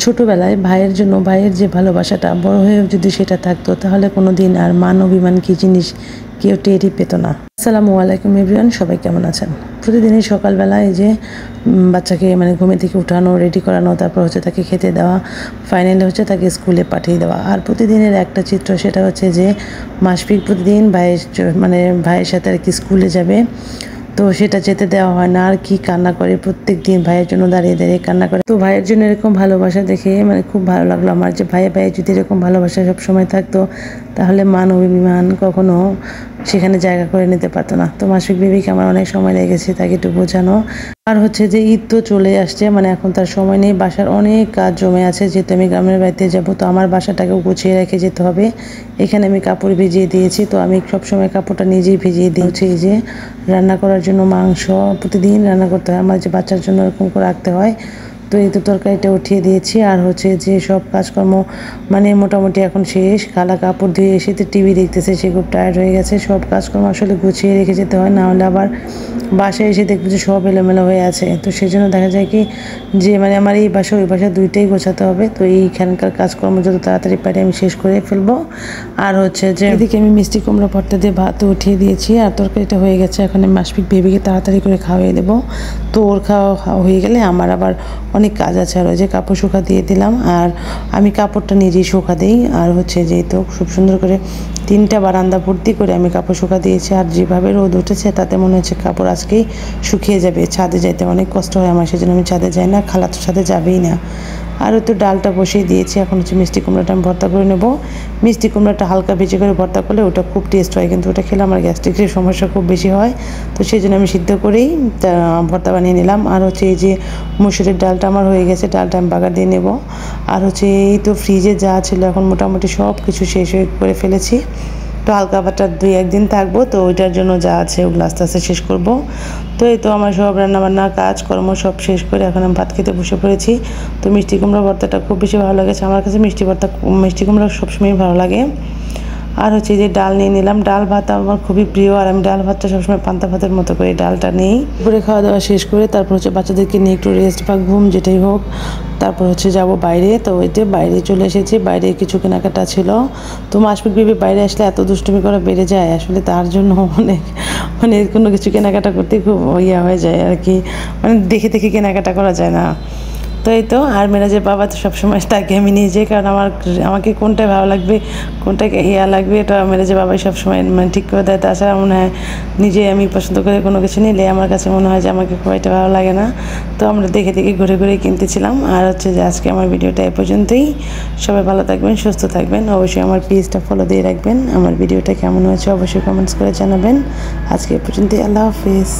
ছোটোবেলায় ভাইয়ের জন্য ভাইয়ের যে ভালোবাসাটা বড় হয়েও যদি সেটা থাকতো তাহলে কোনো দিন আর মান অভিমান কী জিনিস কেউ টেরই পেত না। আসসালামু আলাইকুম এভরিওয়ান, সবাই কেমন আছেন? প্রতিদিনই সকালবেলায় যে বাচ্চাকে ঘুমে থেকে উঠানো, রেডি করানো, তারপর হচ্ছে তাকে খেতে দেওয়া, ফাইনালি হচ্ছে তাকে স্কুলে পাঠিয়ে দেওয়া। আর প্রতিদিনের একটা চিত্র, সেটা হচ্ছে যে মাসফিক প্রতিদিন ভাইয়ের সাথে আর কি স্কুলে যাবে, তো সেটা যেতে দেওয়া হয় না। আর কি কান্না করে, প্রত্যেক দিন ভাইয়ের জন্য দাঁড়িয়ে দাঁড়িয়ে কান্না করে। তো ভাইয়ের জন্য এরকম ভালোবাসা দেখে খুব ভালো লাগলো আমার, যে ভাইয়ে যদি এরকম ভালোবাসা সবসময় থাকতো তাহলে মান অভিমান কখনো সেখানে জায়গা করে নিতে পারতো না। তো মাসিক বেবিকে আমার অনেক সময় লেগেছে তাকে একটু বোঝানো। আর হচ্ছে যে ঈদ তো চলে আসছে, এখন তার সময় নেই, বাসার অনেক কাজ জমে আছে। যেহেতু আমি গ্রামের বাড়িতে যাব, তো আমার বাসাটাকেও গুছিয়ে রেখে যেতে হবে। এখানে আমি কাপড় ভিজিয়ে দিয়েছি, তো আমি সবসময় কাপড়টা নিজেই ভিজিয়ে দিয়েছি। এই যে রান্না করার জন্য মাংস প্রতিদিন রান্না করতে হয় আমার, যে বাচ্চার জন্য এরকম করে রাখতে হয়। তো এই তো তরকারিটা উঠিয়ে দিয়েছি। আর হচ্ছে যে সব কাজকর্ম মোটামুটি এখন শেষ। কালা কাপড় ধুয়ে এসে তো টিভি দেখতেছে, সে খুব টায়ার্ড হয়ে গেছে। সব কাজকর্ম আসলে গুছিয়ে রেখে যেতে হয়, না হলে আবার বাসায় এসে দেখবো যে সব এলোমেলো হয়ে আছে। তো সেই জন্য দেখা যায় কি যে আমার এই বাসা ওই বাসা দুইটাই গোছাতে হবে। তো এইখানকার কাজকর্ম যত তাড়াতাড়ি পারি আমি শেষ করে ফেলবো। আর হচ্ছে যে এদিকে আমি মিষ্টি কুমড়ো ভর্তা দিয়ে ভাত উঠিয়ে দিয়েছি, আর তরকারিটা হয়ে গেছে। এখন আমি মাসফিক বেবিকে তাড়াতাড়ি করে খাওয়াই দেবো। তো ওর খাওয়া হয়ে গেলে আমার আবার অনেক কাজ আছে। আর ওই যে কাপড় শুকা দিয়ে দিলাম, আর আমি কাপড়টা নিজেই শুকা দিই। আর হচ্ছে যেহেতু খুব সুন্দর করে 3টা বারান্দা ভর্তি করে আমি কাপড় শুকা দিয়েছি। আর যেভাবে রোদ উঠেছে তাতে মনে হচ্ছে কাপড় আজকেই শুকিয়ে যাবে। ছাদে যাইতে অনেক কষ্ট হয় আমার, সেজন্য আমি ছাদে যাই না। খালা তো ছাদে যাবেই না। আর তো ডালটা বসিয়ে দিয়েছি। এখন হচ্ছে মিষ্টি কুমড়াটা আমি ভর্তা করে নেব। মিষ্টি কুমড়াটা হালকা ভেজে করে ভর্তা করলে ওটা খুব টেস্ট হয়, কিন্তু ওটা খেলে আমার গ্যাস্ট্রিকের সমস্যা খুব বেশি হয়। তো সেই জন্য আমি সিদ্ধ করেই ভর্তা বানিয়ে নিলাম। আর হচ্ছে এই যে মুসুরির ডালটা আমার হয়ে গেছে, ডালটা আমি বাগার দিয়ে নেব। আর হচ্ছে এই তো ফ্রিজে যা ছিল এখন মোটামুটি সব কিছু শেষ হয়ে করে ফেলেছি। তো হালকা পাটা 2-1 দিন থাকবো, তো ওইটার জন্য যা আছে ওগুলো আস্তে আস্তে শেষ করব। তো এই তো আমার সব রান্নাবান্না কাজকর্ম সব শেষ করে এখন আমি ভাত খেতে বসে পড়েছি। তো মিষ্টি কুমড়া ভর্তাটা খুব বেশি ভালো লেগেছে আমার কাছে। মিষ্টি কুমড়া সবসময় ভালো লাগে। আর হচ্ছে যে ডাল নিয়ে নিলাম। ডাল ভাত আমার খুবই প্রিয়, আর আমি ডাল ভাতটা সবসময় পান্তা ভাতের মতো করে ডালটা নিই। দুপুরে খাওয়া দাওয়া শেষ করে তারপর হচ্ছে বাচ্চাদেরকে নিয়ে একটু রেস্ট বা ঘুম যেটাই হোক, তারপর হচ্ছে যাব বাইরে। তো ওইতে বাইরে চলে এসেছি, বাইরে কিছু কেনাকাটা ছিল। তো মাসফিক বেবি বাইরে আসলে এত দুষ্টুমি করা বেড়ে যায়, আসলে তার জন্য কোনো কিছু কেনাকাটা করতে খুব হয়ে যায় আর কি, দেখে দেখে কেনাকাটা করা যায় না। তো এই তো, আর মেরাজের বাবা তো সবসময় তাকে আমি নিয়ে যাই, কারণ আমাকে কোনটা ভালো লাগবে, কোনটা লাগবে, এটা মেরাজের বাবাই সবসময় ঠিক করে দেয়। তাছাড়া মনে হয় নিজে আমি পছন্দ করে কোনো কিছু নিলে আমার কাছে মনে হয় যে আমাকে খুব একটা ভালো লাগে না। তো আমরা দেখে দেখে ঘুরে ঘুরে কিনতেছিলাম। আর হচ্ছে যে আজকে আমার ভিডিওটা এ পর্যন্তই। সবাই ভালো থাকবেন, সুস্থ থাকবেন। অবশ্যই আমার পেজটা ফলো দিয়ে রাখবেন। আমার ভিডিওটা কেমন হয়েছে অবশ্যই কমেন্টস করে জানাবেন। আজকে এ পর্যন্তই, আল্লাহ হাফিজ।